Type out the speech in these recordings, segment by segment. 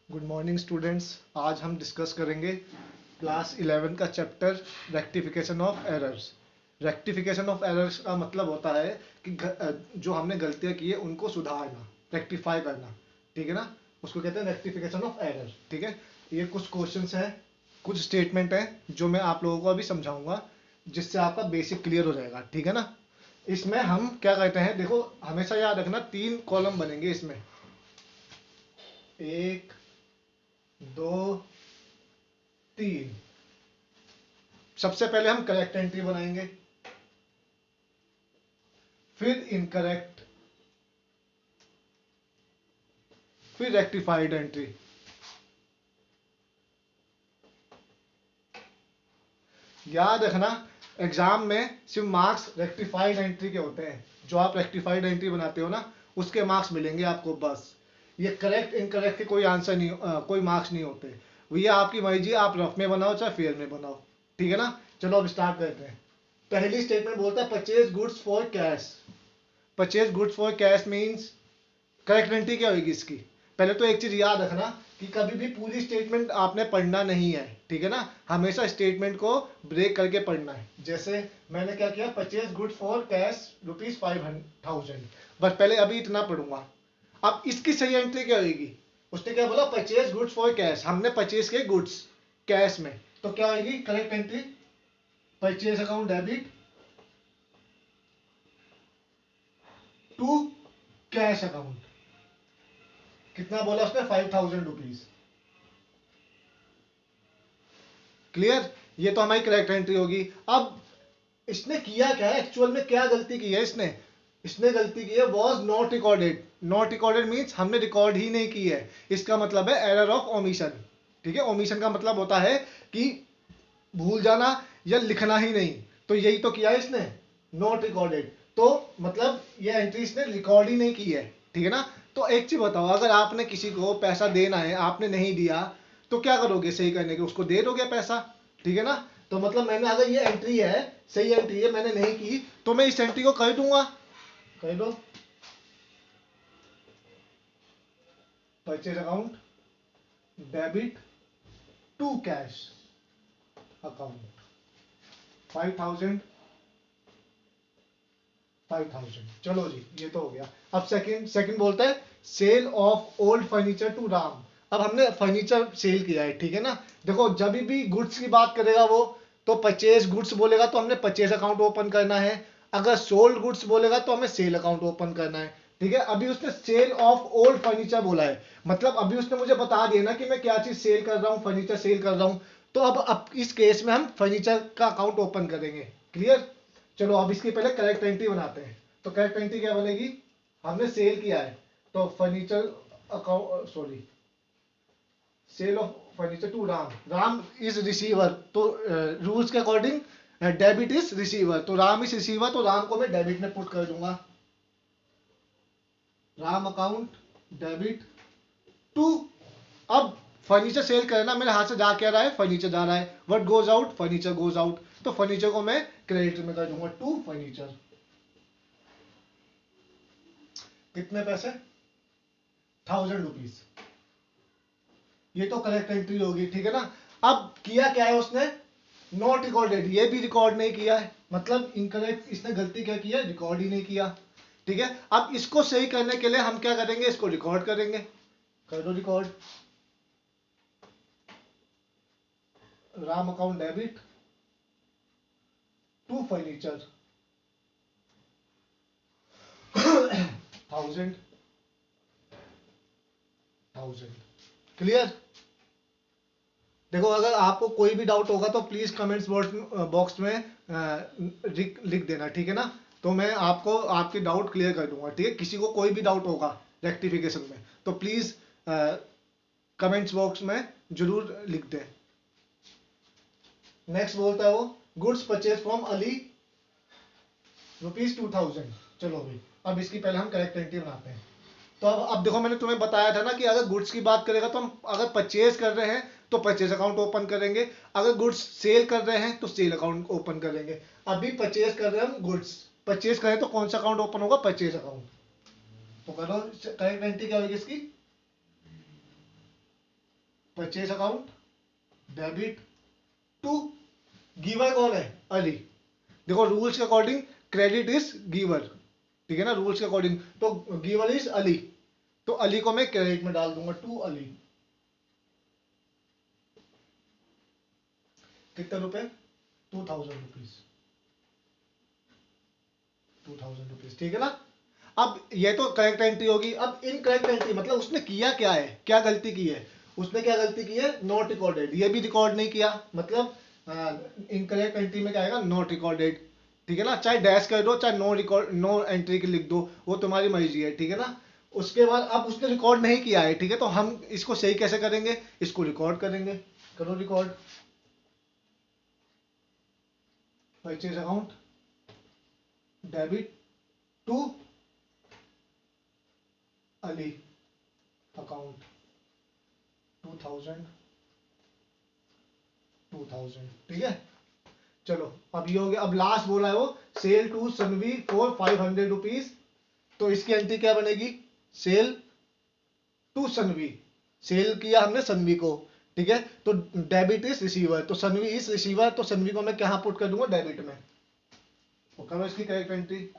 Good morning students. आज हम discuss करेंगे क्लास 11 का chapter rectification of errors. Rectification of errors का मतलब होता है कि जो हमने गलतियां की है उनको सुधारना, रेक्टिफाई करना। ठीक है ना, उसको कहते हैं रेक्टिफिकेशन ऑफ एरर। ठीक है, ये कुछ क्वेश्चंस हैं, कुछ स्टेटमेंट हैं जो मैं आप लोगों को अभी समझाऊंगा, जिससे आपका बेसिक क्लियर हो जाएगा। ठीक है ना, इसमें हम क्या कहते हैं, देखो हमेशा याद रखना, 3 कॉलम बनेंगे इसमें, 1 2 3। सबसे पहले हम करेक्ट एंट्री बनाएंगे, फिर इनकरेक्ट, फिर रेक्टिफाइड एंट्री। याद रखना, एग्जाम में सिर्फ मार्क्स रेक्टिफाइड एंट्री के होते हैं। जो आप रेक्टिफाइड एंट्री बनाते हो ना, उसके मार्क्स मिलेंगे आपको बस। ये करेक्ट इनकरेक्ट के कोई आंसर नहीं, कोई मार्क्स नहीं होते। ये आपकी मर्जी, आप रफ में बनाओ चाहे फेयर में बनाओ। ठीक है ना, चलो अब स्टार्ट करते हैं। पहली स्टेटमेंट बोलता है purchase goods for cash. Purchase goods for cash means correct entry क्या होगी इसकी। पहले तो एक चीज याद रखना कि कभी भी पूरी स्टेटमेंट आपने पढ़ना नहीं है। ठीक है ना, हमेशा स्टेटमेंट को ब्रेक करके पढ़ना है। जैसे मैंने क्या किया, परचेज गुड्स फॉर कैश ₹5,000, बस पहले अभी इतना पढ़ूंगा। अब इसकी सही एंट्री क्या होगी, उसने क्या बोला, परचेज गुड्स फॉर कैश। हमने परचेज किए गुड्स कैश में, तो क्या होगी correct entry, purchase account debit to cash account. कितना बोला उसने, ₹5,000। क्लियर, ये तो हमारी करेक्ट एंट्री होगी। अब इसने किया क्या है, एक्चुअल में क्या गलती की है इसने। इसने गलती की है was not recorded. Not recorded means हमने रिकॉर्ड ही नहीं की है। इसका मतलब है एरर ऑफ ओमिशन। ठीक है, ओमिशन का मतलब होता है कि भूल जाना या लिखना ही नहीं। तो यही तो किया है इसने, नॉट रिकॉर्डेड। तो मतलब ये एंट्री इसने रिकॉर्ड ही नहीं की है। ठीक है ना, तो एक चीज बताओ, अगर आपने किसी को पैसा देना है, आपने नहीं दिया, तो क्या करोगे सही करने के, उसको दे दोगे पैसा। ठीक है ना, तो मतलब मैंने, अगर ये एंट्री है, सही एंट्री है, मैंने नहीं की, तो मैं इस एंट्री को कर दूंगा। कर दो, purchase account debit to cash account, 5,000 5,000। चलो जी, ये तो हो गया। अब सेकंड सेकंड बोलता है sale of old furniture to Ram. अब हमने फर्नीचर सेल किया है। ठीक है ना, देखो जब भी गुड्स की बात करेगा वो, तो परचेज गुड्स बोलेगा तो हमने परचेज अकाउंट ओपन करना है। अगर सोल्ड गुड्स बोलेगा तो हमें सेल अकाउंट ओपन करना है। ठीक है, अभी उसने सेल ऑफ ओल्ड फर्नीचर बोला है, मतलब अभी उसने मुझे बता दिया ना कि मैं क्या चीज सेल कर रहा हूँ, फर्नीचर सेल कर रहा हूँ। तो अब इस केस में हम फर्नीचर का अकाउंट ओपन करेंगे। क्लियर, चलो अब इसके पहले करेक्ट एंट्री बनाते हैं। तो करेक्ट एंट्री क्या बनेगी, हमने सेल किया है, तो furniture account, sorry, sale of furniture to Ram. Ram is receiver, तो रूल्स के अकॉर्डिंग डेबिट इज रिसीवर, तो राम इज रिसीवर, तो राम को मैं डेबिट में पुट कर दूंगा। राम अकाउंट डेबिट टू, अब फर्नीचर सेल करना, मेरे हाथ से जा क्या रहा है, फर्नीचर जा रहा है। What goes out, furniture goes out, तो फर्नीचर को मैं क्रेडिट में कर दूंगा, टू फर्नीचर। कितने पैसे, ₹1,000। ये तो करेक्ट एंट्री होगी। ठीक है ना, अब किया क्या है उसने, नॉट रिकॉर्डेड, ये भी रिकॉर्ड नहीं किया है, मतलब इनकरेक्ट, इसने गलती क्या किया, रिकॉर्ड ही नहीं किया। ठीक है, अब इसको सही करने के लिए हम क्या करेंगे, इसको रिकॉर्ड करेंगे। कर दो record, Ram account debit to furniture 1,000। Clear, देखो अगर आपको कोई भी डाउट होगा तो प्लीज कमेंट्स बॉक्स में लिख देना। ठीक है ना, तो मैं आपको आपके डाउट क्लियर कर दूंगा। ठीक है, किसी को कोई भी डाउट होगा रेक्टिफिकेशन में, तो प्लीज कमेंट्स बॉक्स में जरूर लिख दें। नेक्स्ट बोलता है वो, गुड्स परचेज फ्रॉम अली ₹2,000। चलो भाई, अब इसकी पहले हम करेक्ट एंट्री बनाते हैं। तो अब देखो, मैंने तुम्हें बताया था ना कि अगर गुड्स की बात करेगा तो हम अगर परचेज कर रहे हैं तो परचेज अकाउंट ओपन करेंगे, अगर गुड्स सेल कर रहे हैं तो सेल अकाउंट ओपन करेंगे। अभी परचेज कर रहे हैं हम गुड्स, परचेज करें तो कौन सा अकाउंट ओपन होगा, परचेज अकाउंट। तो करो, करेक्ट एंट्री क्या होगी इसकी, purchase account debit to, giver कौन है, अली। देखो रूल्स के अकॉर्डिंग क्रेडिट इज गिवर, ठीक है ना, रूल्स के अकॉर्डिंग, तो गिवर इज अली, तो अली को मैं क्रेडिट में डाल दूंगा, टू अली। कितने रुपए, 2000 रुपीज, 2000 रुपीज, ठीक है ना। अब ये तो करेक्ट एंट्री होगी। अब इनकरेक्ट एंट्री मतलब उसने किया क्या है, क्या गलती की है, उसने क्या गलती की है, नॉट रिकॉर्डेड, ये भी रिकॉर्ड नहीं किया, मतलब इनकरेक्ट एंट्री में क्या आएगा, नॉट रिकॉर्डेड, ठीक है ना, चाहे डैश कर दो चाहे नो रिकॉर्ड, नो एंट्री की लिख दो, वो तुम्हारी मर्जी है, ठीक है ना। उसके बाद अब उसने रिकॉर्ड नहीं किया है, ठीक है, तो हम इसको सही कैसे करेंगे, इसको रिकॉर्ड करेंगे, करो record, purchase account debit to Ali account 2000, 2000, ठीक है। चलो अब ये हो गया। अब लास्ट बोला है वो, cell to Sanvi for 500 rupees, तो इसकी एंट्री क्या बनेगी, सेल टू सनवी, सेल किया हमने सनवी को, ठीक है, तो डेबिट इज रिसीवर, तो सनवी इज रिसीवर, तो सनवी को मैं क्या पुट कर दूंगा, डेबिट में, तो करो इसकी correct entry,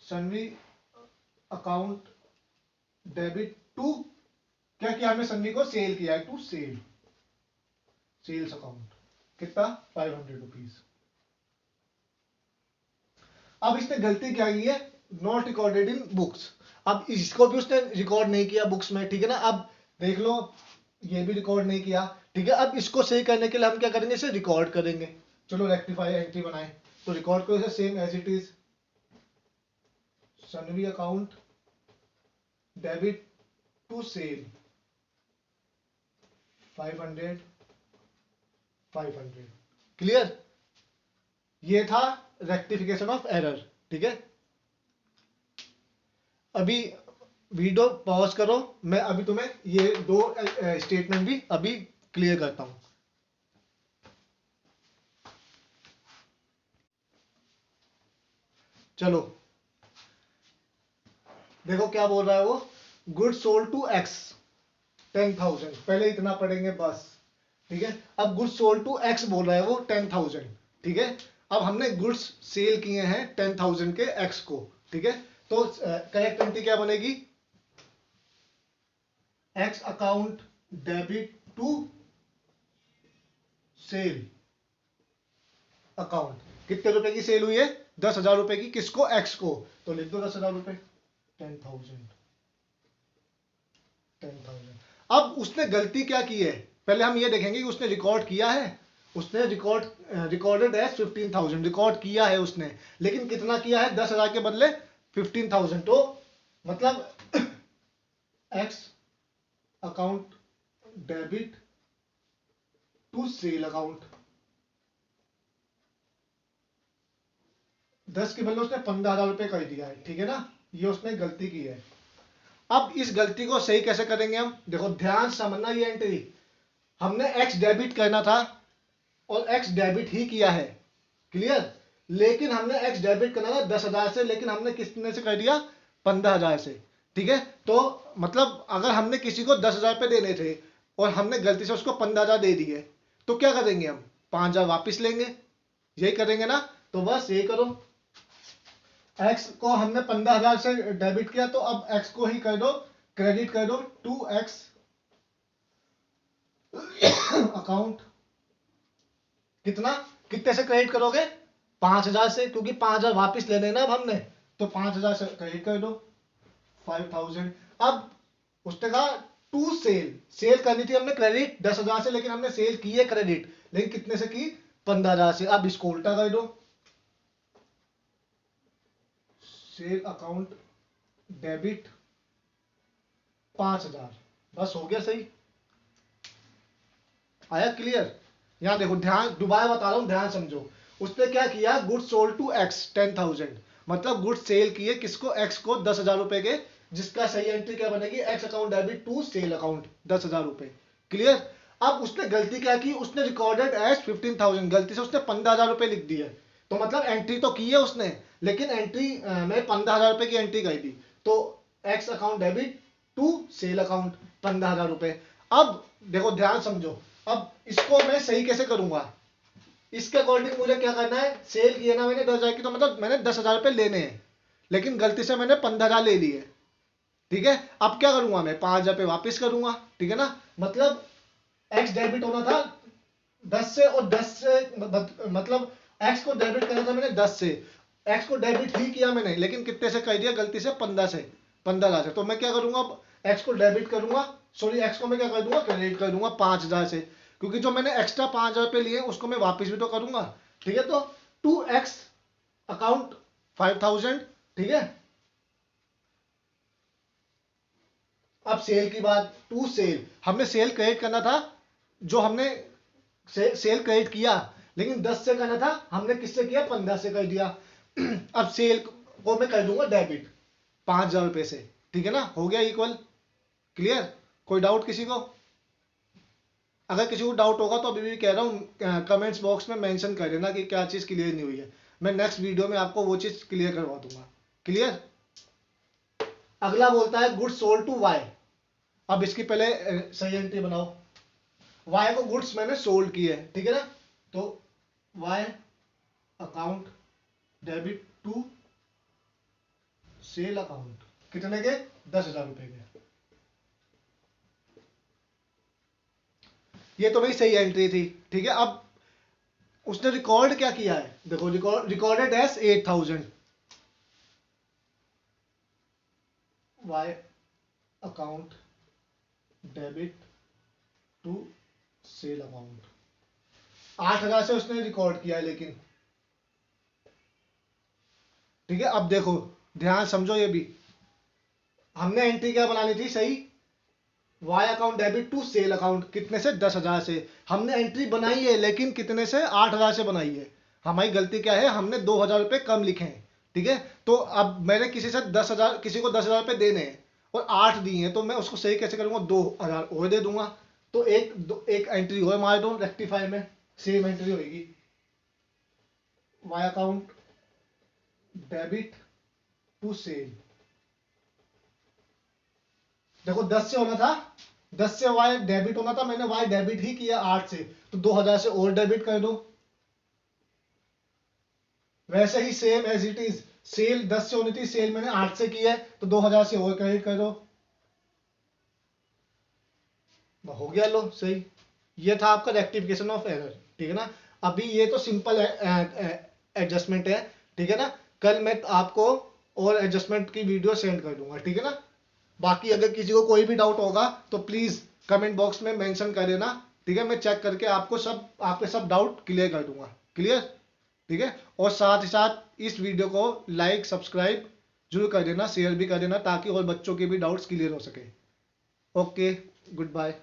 Sanvi account debit to, क्या किया हमने, सनवी को सेल किया है, टू सेल, सेल्स अकाउंट, कितना, 500 रुपीज। अब इसने गलती क्या की है, नॉट रिकॉर्डेड इन बुक्स, अब इसको भी उसने रिकॉर्ड नहीं किया बुक्स में, ठीक है ना। अब देख लो ये भी रिकॉर्ड नहीं किया, ठीक है। अब इसको सही करने के लिए हम क्या करेंगे, इसे रिकॉर्ड करेंगे। चलो रेक्टिफाई एंट्री बनाए, तो रिकॉर्ड करो इसे same as it is, Sanvi account debit to sale 500, 500, clear. ये था रेक्टिफिकेशन ऑफ एरर, ठीक है। अभी वीडियो पॉज करो, मैं अभी तुम्हें ये दो स्टेटमेंट भी अभी क्लियर करता हूं। चलो देखो क्या बोल रहा है वो, गुड सोल्ड टू एक्स 10,000, पहले इतना पढ़ेंगे बस, ठीक है। अब गुड्स सोल्ड टू एक्स बोल रहा है वो 10,000, ठीक है। अब हमने गुड्स सेल किए हैं 10,000 के एक्स को, ठीक है, तो करेक्ट एंट्री क्या बनेगी, X account debit to sale account, कितने रुपए की सेल हुई है, 10,000 रुपए की, किसको, एक्स को, तो लिख दो 10,000 रुपए, 10,000, 10,000। अब उसने गलती क्या की है, पहले हम ये देखेंगे कि उसने रिकॉर्ड किया है, उसने रिकॉर्डेड है 15,000, रिकॉर्ड किया है उसने, लेकिन कितना किया है, 10,000 के बदले 15,000, तो मतलब X account debit to sale account, 10 के बदले उसने 15,000 रुपए कर दिया है, ठीक है ना, ये उसने गलती की है। अब इस गलती को सही कैसे करेंगे हम, देखो ध्यान समझना, ये एंट्री हमने एक्स डेबिट करना था और एक्स डेबिट ही किया है, क्लियर, लेकिन हमने एक्स डेबिट करना था 10,000 से, लेकिन हमने कितने से कर दिया, 15,000 से, ठीक है। तो मतलब अगर हमने किसी को 10,000 रुपए देने थे और हमने गलती से उसको 15,000 दे दिए, तो क्या करेंगे हम, 5,000 वापिस लेंगे, यही करेंगे ना। तो बस यही करो, एक्स को हमने 15,000 से डेबिट किया, तो अब एक्स को ही कर दो, क्रेडिट कर दो, टू एक्स अकाउंट, कितना, कितने से क्रेडिट करोगे, 5,000 से, क्योंकि 5,000 वापिस लेने ना अब हमने, तो 5,000 से क्रेडिट कर दो, 5,000। अब उसने कहा टू सेल, सेल करनी थी हमने क्रेडिट 10,000 से, लेकिन हमने सेल की है क्रेडिट, लेकिन कितने से की, 15,000 से। अब इसको उल्टा कर दो, सेल अकाउंट डेबिट 5,000, बस हो गया सही, आया क्लियर। यहां देखो ध्यान, दोबारा बता रहा हूं, ध्यान समझो, उसने क्या किया, गुड्स सोल्ड टू एक्स 10,000, मतलब गुड्स सेल किए किसको, एक्स को 10,000 रुपए के, जिसका सही एंट्री क्या बनेगी, X account debit to sale account 10,000 रुपए, क्लियर। अब उसने गलती क्या की, उसने रिकॉर्डेड एज 15,000, गलती से उसने 15,000 रुपए लिख दिए, तो मतलब एंट्री तो की है उसने, लेकिन एंट्री में 15,000 रुपए की एंट्री कर दी, तो X account debit to sale account 15,000 रुपए। अब देखो ध्यान समझो, अब इसको मैं सही कैसे करूंगा, इसके अकॉर्डिंग मुझे क्या करना है, सेल किया ना मैंने 10,000 की, तो मतलब मैंने 10,000 रुपये लेने हैं, लेकिन गलती से मैंने 15,000 ले लिए, ठीक है। अब क्या करूंगा मैं, 5,000 पे वापस करूंगा, ठीक है ना। मतलब एक्स डेबिट होना था 10 से, और 10 से मतलब एक्स को डेबिट करना था मैंने 10 से, एक्स को डेबिट ही किया मैंने, लेकिन कितने से कर दिया गलती से, 15 से, 15,000 से। तो मैं क्या करूंगा, अब एक्स को डेबिट करूंगा, सॉरी एक्स को मैं क्या कर दूंगा, क्रेडिट कर दूंगा 5,000 से, क्योंकि जो मैंने एक्स्ट्रा 5,000 रुपये लिए उसको मैं वापस भी तो करूंगा, ठीक है। तो 2x अकाउंट 5,000, ठीक है। अब सेल की बात, टू सेल, हमने सेल क्रेडिट करना था, जो हमने सेल क्रेडिट किया, लेकिन 10 से करना था, हमने किससे किया, 15 से कर दिया। अब सेल को मैं कर दूंगा डेबिट 5,000 रुपये से, ठीक है ना, हो गया इक्वल, क्लियर। कोई डाउट किसी को, अगर किसी को डाउट होगा तो अभी भी कह रहा हूँ कमेंट्स बॉक्स में मेंशन कर देना कि क्या चीज़ क्लियर नहीं हुई है, मैं नेक्स्ट वीडियो में आपको वो चीज़ क्लियर करवा दूंगा, क्लियर। अगला बोलता है गुड्स सोल्ड टू वाई। अब इसकी पहले सही एंट्री बनाओ, वाई को गुड्स मैंने सोल्ड किए, ठीक है ना, तो Y account debit to sale account, कितने के, 10,000 रुपए के। ये तो भाई सही एंट्री थी, ठीक है। अब उसने रिकॉर्ड क्या किया है, देखो recorded as 8,000, Y account debit to sale account, 8,000 से उसने रिकॉर्ड किया है, लेकिन ठीक है। अब देखो ध्यान समझो, ये भी हमने एंट्री क्या बनानी थी, सही, Y account debit to sale account, कितने से, 10,000 से। हमने एंट्री बनाई है, लेकिन कितने से, 8,000 से बनाई है। हमारी गलती क्या है, हमने 2,000 रुपये कम लिखे हैं, ठीक है। तो अब मैंने किसी से 10,000, किसी को 10,000 रुपये देने हैं और 8 दिए हैं, तो मैं उसको सही कैसे करूंगा, 2,000 और दे दूंगा, तो एक एंट्री और मार दो रेक्टिफाई में, सेम एंट्री होगी, Y account debit to sale. देखो 10 से होना था, 10 से वाई डेबिट होना था, मैंने वाई डेबिट ही किया 8 से, तो 2,000 से और डेबिट कर दो। वैसे ही same as it is, sale 10 से होनी थी, सेल मैंने 8 से की है, तो 2,000 से और क्रेडिट कर दो, हो गया, लो सही। ये था आपका रेक्टिफिकेशन ऑफ एरर, ठीक है ना। अभी ये तो सिंपल एडजस्टमेंट है, ठीक है ना। कल मैं आपको और एडजस्टमेंट की वीडियो सेंड कर दूंगा, ठीक है ना। बाकी अगर किसी को कोई भी डाउट होगा तो प्लीज कमेंट बॉक्स में मेंशन कर देना, ठीक है। मैं चेक करके आपको आपके सब डाउट क्लियर कर दूंगा, क्लियर, ठीक है। और साथ ही साथ इस वीडियो को लाइक सब्सक्राइब जरूर कर देना, शेयर भी कर देना, ताकि और बच्चों के भी डाउट्स क्लियर हो सके। Okay, good bye.